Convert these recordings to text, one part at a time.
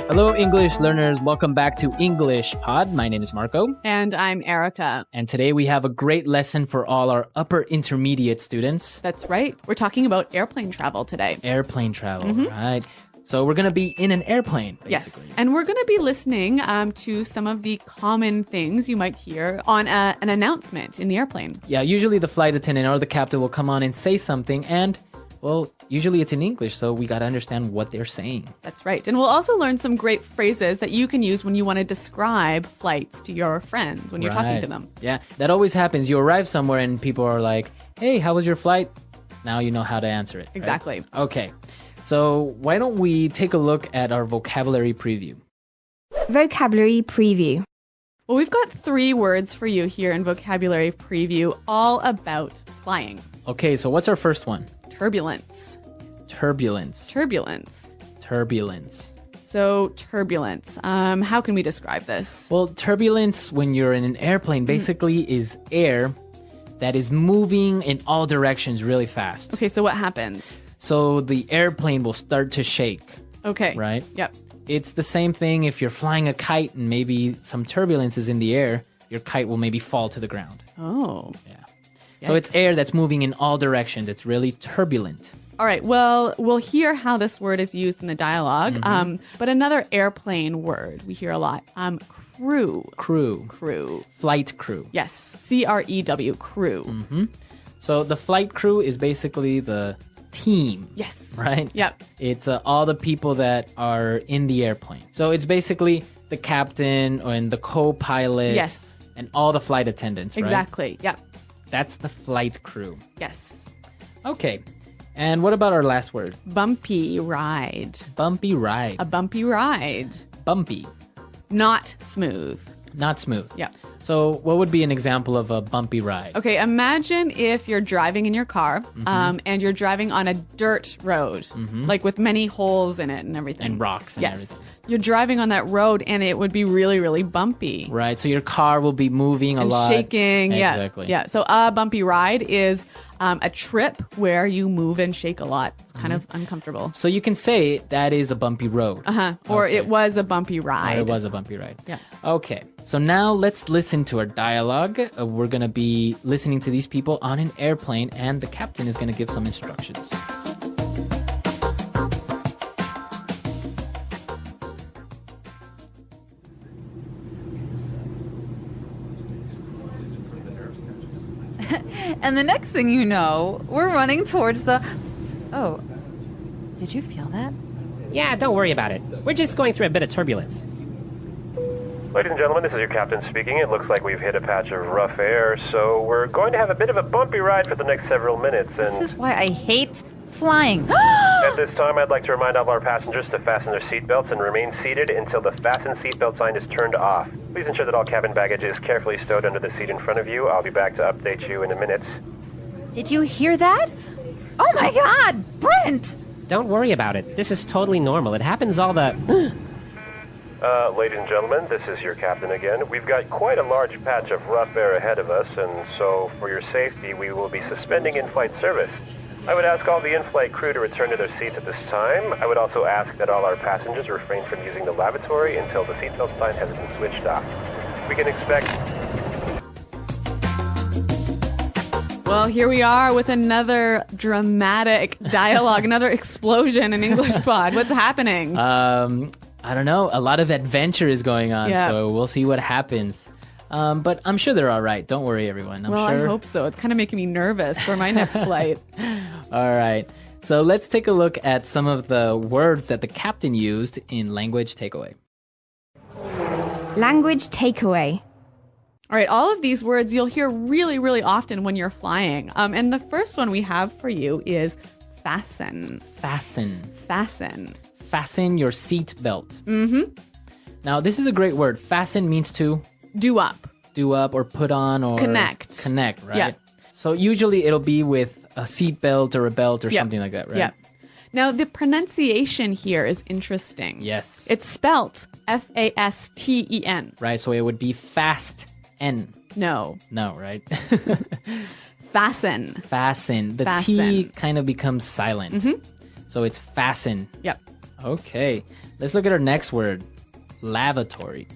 Hello, English learners. Welcome back to English Pod. My name is Marco. And I'm Erica. And today we have a great lesson for all our upper intermediate students. That's right. We're talking about airplane travel today. Airplane travel, right? So we're going to be in an airplane, basically. Yes. And we're going to be listening to some of the common things you might hear on an announcement in the airplane. Yeah, usually the flight attendant or the captain will come on and say something and, well, usually it's in English, so we got to understand what they're saying. That's right. And we'll also learn some great phrases that you can use when you want to describe flights to your friends when you're talking to them. Yeah, that always happens. You arrive somewhere and people are like, hey, how was your flight? Now you know how to answer it. Exactly. Right? Okay. So why don't we take a look at our vocabulary preview? Vocabulary preview. Well, we've got 3 words for you here in vocabulary preview, all about flying. Okay, so what's our first one? Turbulence. Turbulence. Turbulence. Turbulence. So turbulence. How can we describe this? Well, turbulence when you're in an airplane basically is air that is moving in all directions really fast. Okay, so what happens? So the airplane will start to shake. Okay. Right? Yep. It's the same thing if you're flying a kite and maybe some turbulence is in the air, your kite will maybe fall to the ground. Oh. Yeah. So it's air that's moving in all directions. It's really turbulent. All right. Well, we'll hear how this word is used in the dialogue. But another airplane word we hear a lot. Crew. Crew. Crew. Flight crew. Yes. C-R-E-W. Crew. So the flight crew is basically the team. Yes. Right? Yep. It's all the people that are in the airplane. So it's basically the captain and the co-pilot. Yes. And all the flight attendants, right? Exactly. Yep. That's the flight crew. Yes. Okay. And what about our last word? Bumpy ride. Bumpy ride. A bumpy ride. Bumpy. Not smooth. Not smooth. Yep. So what would be an example of a bumpy ride? Okay, imagine if you're driving in your car and you're driving on a dirt road, like with many holes in it and everything. And rocks and everything. You're driving on that road and it would be really, really bumpy. Right, so your car will be moving a lot. Shaking, Exactly. Yeah, so a bumpy ride is a trip where you move and shake a lot. It's kind of uncomfortable. So you can say that is a bumpy road. Or it was a bumpy ride. Or it was a bumpy ride. Yeah. Okay, so now let's listen to our dialogue. We're going to be listening to these people on an airplane, and the captain is going to give some instructions. And the next thing you know, we're running towards the... Oh, did you feel that? Yeah, don't worry about it. We're just going through a bit of turbulence. Ladies and gentlemen, this is your captain speaking. It looks like we've hit a patch of rough air, so we're going to have a bit of a bumpy ride for the next several minutes. And This is why I hate flying. at this time, I'd like to remind all our passengers to fasten their seatbelts and remain seated until the fasten seatbelt sign is turned off. Please ensure that all cabin baggage is carefully stowed under the seat in front of you. I'll be back to update you in a minute. Did you hear that? Oh my God, Brent! Don't worry about it. This is totally normal. It happens all the... Ladies and gentlemen, this is your captain again. We've got quite a large patch of rough air ahead of us, and so for your safety, we will be suspending in-flight service. I would ask all the in-flight crew to return to their seats at this time. I would also ask that all our passengers refrain from using the lavatory until the seatbelt sign has been switched off. We can expect... Well, here we are with another dramatic dialogue, another explosion in English Pod. What's happening? I don't know. A lot of adventure is going on, Yeah. so we'll see what happens. But I'm sure they're all right. Don't worry, everyone. I'm Well, sure. I hope so. It's kind of making me nervous for my next flight. All right. So let's take a look at some of the words that the captain used in Language Takeaway. Language takeaway. All right, all of these words you'll hear really, really often when you're flying. And the first one we have for you is fasten. Fasten. Fasten. Fasten your seat belt. Now, this is a great word. Fasten means to Do up. do up or put on or Connect. Connect, right? Yeah. So usually it'll be with a seat belt or a belt or Yep. something like that, right? Yeah. Now, the pronunciation here is interesting. Yes. It's spelt F-A-S-T-E-N. Right, so it would be fast N. No. No, right? Fasten. Fasten. The T Fasten. kind of becomes silent. So it's fasten. Yep. Okay. Let's look at our next word. Lavatory.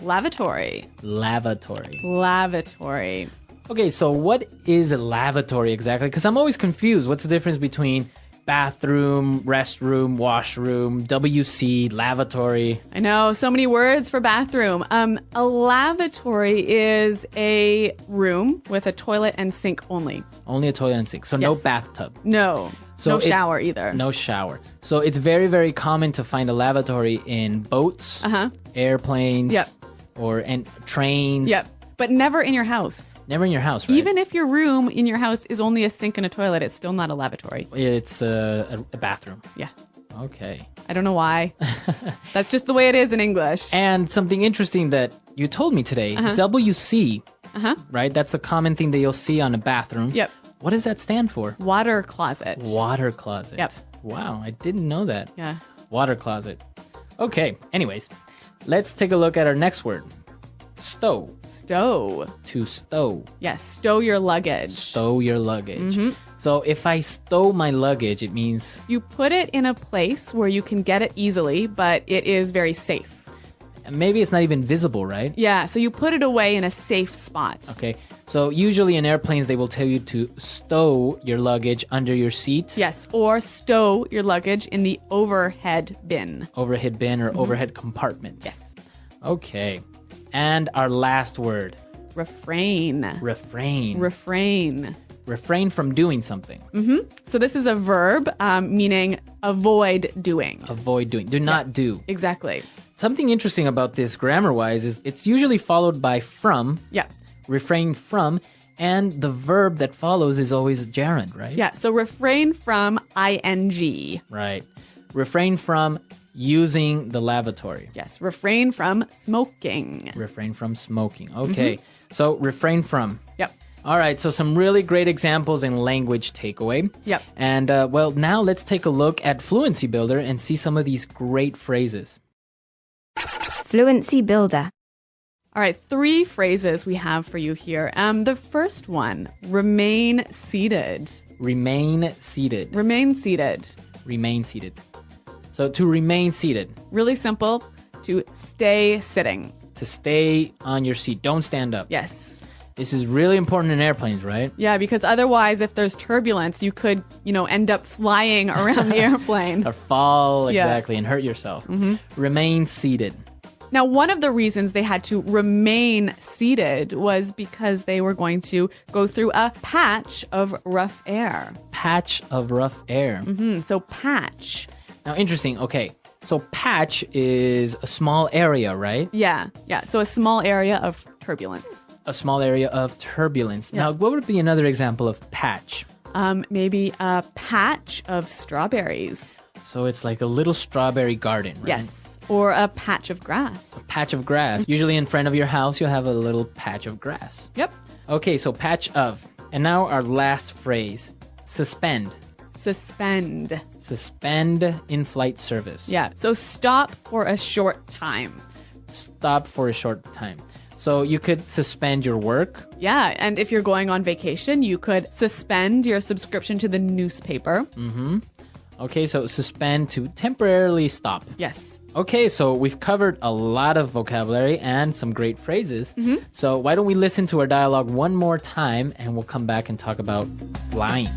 Lavatory. Lavatory. Lavatory. Okay, so what is a lavatory exactly? Because I'm always confused. What's the difference between bathroom, restroom, washroom, WC, lavatory? I know, so many words for bathroom. A lavatory is a room with a toilet and sink only. Only a toilet and sink. So no Yes. bathtub. No. So no it- shower either. No shower. So it's very, very common to find a lavatory in boats, airplanes, Yep. and trains. Yep. But never in your house. Never in your house, right? Even if your room in your house is only a sink and a toilet, it's still not a lavatory. It's a bathroom. Yeah. Okay. I don't know why. That's just the way it is in English. And something interesting that you told me today, WC, right? That's a common thing that you'll see on a bathroom. Yep. What does that stand for? Water closet. Water closet. Yep. Wow, I didn't know that. Yeah. Water closet. Okay, anyways, let's take a look at our next word. Stow. Stow. To stow. Yes. Stow your luggage. Stow your luggage. So if I stow my luggage, it means You put it in a place where you can get it easily, but it is very safe. maybe it's not even visible, right? Yeah. So you put it away in a safe spot. Okay. So usually in airplanes, they will tell you to stow your luggage under your seat. Yes. Or stow your luggage in the overhead bin. Overhead bin or overhead compartment. Yes. Okay. And our last word, Refrain. refrain. Refrain. Refrain from doing something. So this is a verb meaning avoid doing. Avoid doing. Do not do. Exactly. Something interesting about this grammar-wise is it's usually followed by from, Yeah. refrain from, and the verb that follows is always gerund, right? Yeah. So refrain from ing. Right. Refrain from using the lavatory. Yes. Refrain from smoking. Refrain from smoking. Okay. So refrain from. Yep. All right. So some really great examples in language takeaway. Yep. And well, now let's take a look at Fluency Builder and see some of these great phrases. Fluency Builder. All right, 3 phrases we have for you here. The first one, remain seated. Remain seated. Remain seated. Remain seated. So to remain seated, Really simple. To stay sitting. to stay on your seat, don't stand up. Yes. This is really important in airplanes, right? Yeah, because otherwise, if there's turbulence, you could, end up flying around the airplane. Or fall, Yeah. exactly, and hurt yourself. Remain seated. Now, one of the reasons they had to remain seated was because they were going to go through a patch of rough air. Patch of rough air. So patch. Now, interesting. Okay, so patch is a small area, right? Yeah. So a small area of turbulence. A small area of turbulence. Now, what would be another example of patch? Maybe a patch of strawberries. So it's like a little strawberry garden, right? Yes. Or a patch of grass. Patch of grass. Usually in front of your house, you'll have a little patch of grass. Yep. Okay, so patch of. And now our last phrase, suspend. Suspend. Suspend in-flight service. Yeah. So stop for a short time. Stop for a short time. So you could suspend your work. Yeah. And if you're going on vacation, you could suspend your subscription to the newspaper. Okay, so suspend to temporarily stop. Yes. Okay, so we've covered a lot of vocabulary and some great phrases. So why don't we listen to our dialogue one more time and we'll come back and talk about flying.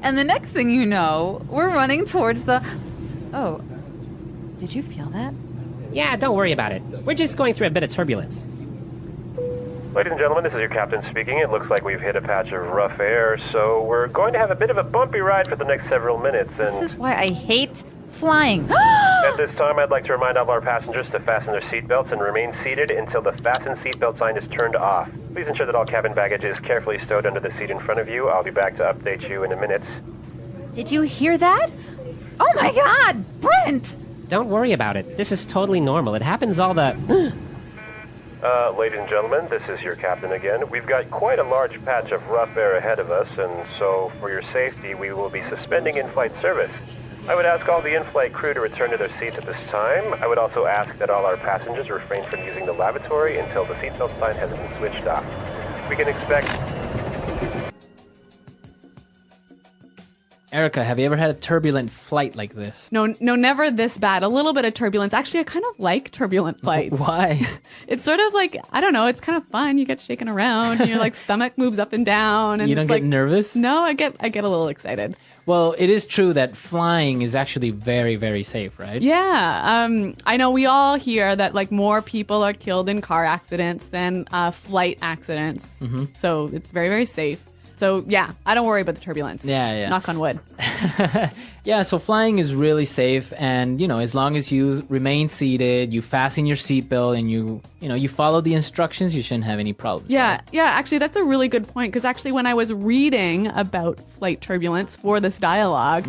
And the next thing you know, we're running towards the... Oh, did you feel that? Yeah, don't worry about it. We're just going through a bit of turbulence. Ladies and gentlemen, this is your captain speaking. It looks like we've hit a patch of rough air, so we're going to have a bit of a bumpy ride for the next several minutes. And This is why I hate flying. at this time, I'd like to remind all our passengers to fasten their seatbelts and remain seated until the fasten seatbelt sign is turned off. Please ensure that all cabin baggage is carefully stowed under the seat in front of you. I'll be back to update you in a minute. Did you hear that? Oh my God, Brent! Don't worry about it. This is totally normal. It happens all the... Ladies and gentlemen, this is your captain again. We've got quite a large patch of rough air ahead of us, and so for your safety, we will be suspending in-flight service. I would ask all the in-flight crew to return to their seats at this time. I would also ask that all our passengers refrain from using the lavatory until the seatbelt sign has been switched off. We can expect... Erica, have you ever had a turbulent flight like this? No, never this bad. A little bit of turbulence. Actually, I kind of like turbulent flights. Why? It's sort of like, I don't know, it's kind of fun. You get shaken around and your like stomach moves up and down. And You don't it's get like, nervous? No, I get a little excited. Well, it is true that flying is actually very, very safe, right? Yeah, I know we all hear that like more people are killed in car accidents than flight accidents. Mm-hmm. So it's very, very safe. So yeah, I don't worry about the turbulence. Yeah. Knock on wood. Yeah, so flying is really safe, and as long as you remain seated, you fasten your seatbelt, and you follow the instructions, you shouldn't have any problems. Yeah, right? yeah. Actually, that's a really good point because actually, when I was reading about flight turbulence for this dialogue,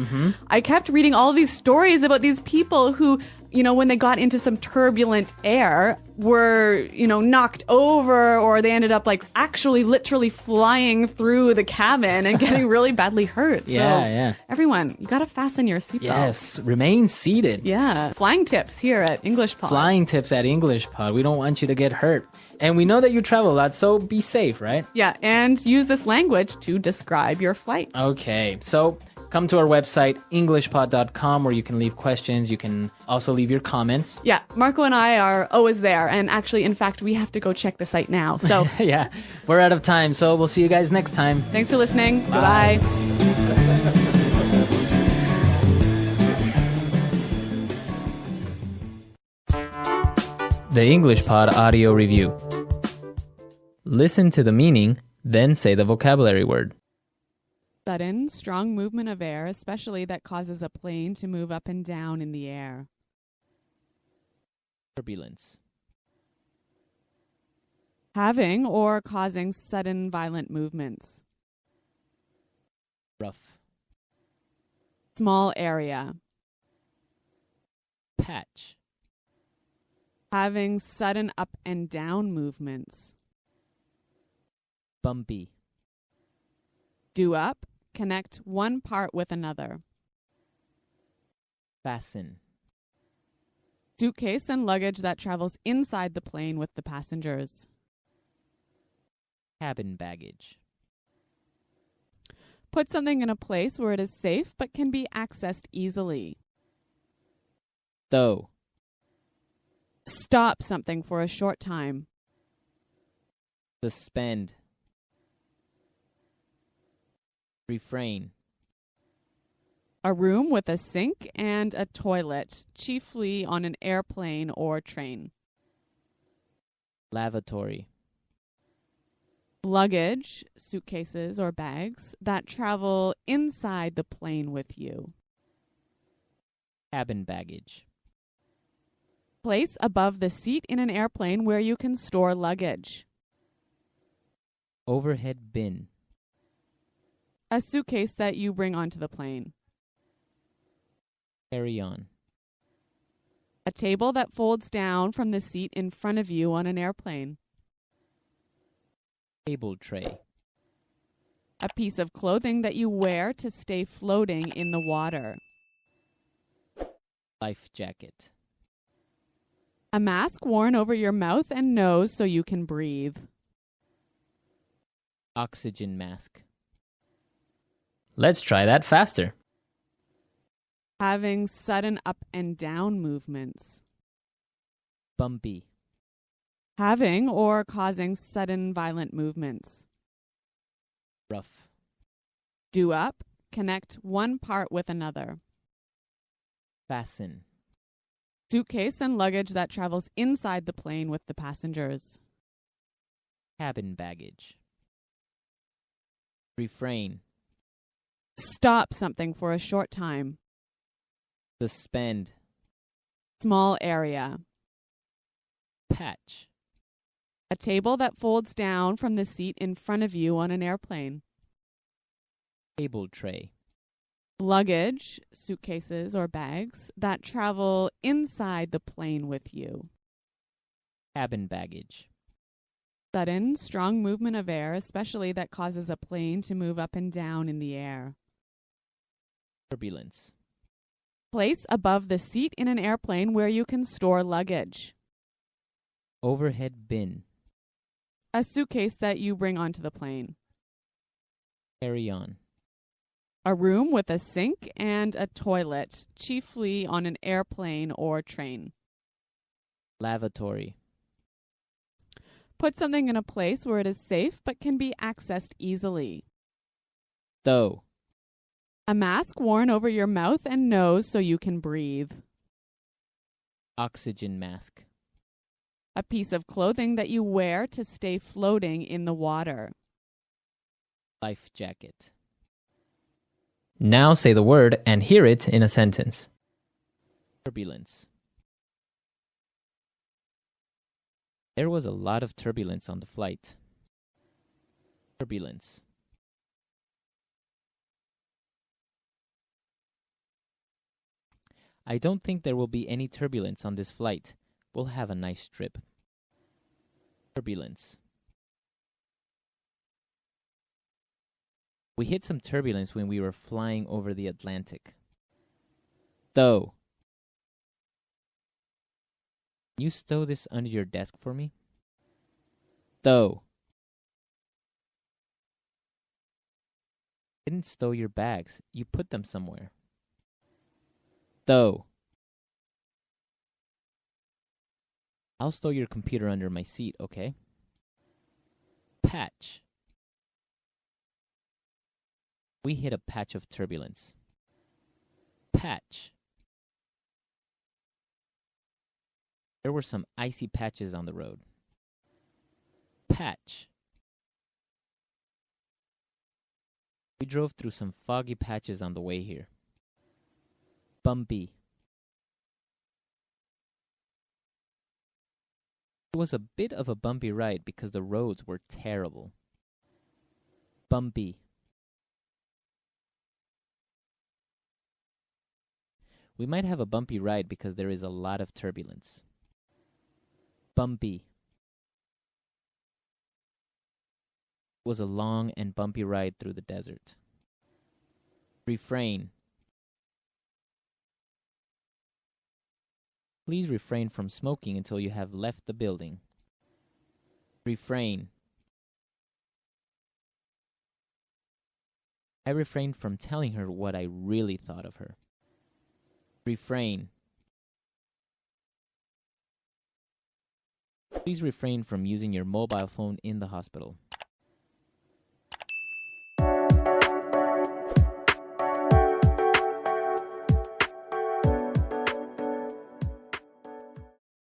I kept reading all of these stories about these people who, when they got into some turbulent air, were knocked over, or they ended up like actually literally flying through the cabin and getting really badly hurt. Yeah. Everyone, you gotta fasten your seatbelt. Yes, remain seated. Yeah. Flying tips here at English Pod. Flying tips at English Pod. We don't want you to get hurt. And we know that you travel a lot, so be safe, right? Yeah, and use this language to describe your flight. Okay, so come to our website, englishpod.com, where you can leave questions. You can also leave your comments. Yeah, Marco and I are always there. And actually, in fact, we have to go check the site now. So Yeah, we're out of time, so we'll see you guys next time. thanks for listening. Goodbye. The English Pod Audio Review. Listen to the meaning, then say the vocabulary word. Sudden, strong movement of air, especially that causes a plane to move up and down in the air. Turbulence. Having or causing sudden violent movements. Rough. Small area. Patch. Having sudden up and down movements. Bumpy. Do up. Connect one part with another. Fasten. Suitcase and luggage that travels inside the plane with the passengers. Cabin baggage. Put something in a place where it is safe but can be accessed easily. Stow. Stop something for a short time. Suspend. Refrain. A room with a sink and a toilet, chiefly on an airplane or train. Lavatory. Luggage, suitcases or bags, that travel inside the plane with you. Cabin baggage. Place above the seat in an airplane where you can store luggage. Overhead bin. A suitcase that you bring onto the plane. Carry on. A table that folds down from the seat in front of you on an airplane. Table tray. A piece of clothing that you wear to stay floating in the water. Life jacket. A mask worn over your mouth and nose so you can breathe. Oxygen mask. Let's try that faster. Having sudden up and down movements. Bumpy. Having or causing sudden violent movements. Rough. Do up. Connect one part with another. Fasten. Suitcase and luggage that travels inside the plane with the passengers. Cabin baggage. Refrain. Stop something for a short time. Suspend. Small area. Patch. A table that folds down from the seat in front of you on an airplane. Table tray. Luggage, suitcases or bags, that travel inside the plane with you. Cabin baggage. Sudden, strong movement of air, especially that causes a plane to move up and down in the air. Turbulence. Place above the seat in an airplane where you can store luggage. Overhead bin. A suitcase that you bring onto the plane. Carry on. A room with a sink and a toilet, chiefly on an airplane or train. Lavatory. Put something in a place where it is safe but can be accessed easily. Stow. A mask worn over your mouth and nose so you can breathe. Oxygen mask. A piece of clothing that you wear to stay floating in the water. Life jacket. Now say the word and hear it in a sentence. Turbulence. There was a lot of turbulence on the flight. Turbulence. I don't think there will be any turbulence on this flight. We'll have a nice trip. Turbulence. We hit some turbulence when we were flying over the Atlantic. Stow. Can you stow this under your desk for me? Stow. You didn't stow your bags. You put them somewhere. Stow. I'll stow your computer under my seat, okay? Patch. We hit a patch of turbulence. Patch. There were some icy patches on the road. Patch. We drove through some foggy patches on the way here. Bumpy. It was a bit of a bumpy ride because the roads were terrible. Bumpy. We might have a bumpy ride because there is a lot of turbulence. Bumpy. It was a long and bumpy ride through the desert. Refrain. Please refrain from smoking until you have left the building. Refrain. I refrained from telling her what I really thought of her. Refrain. Please refrain from using your mobile phone in the hospital.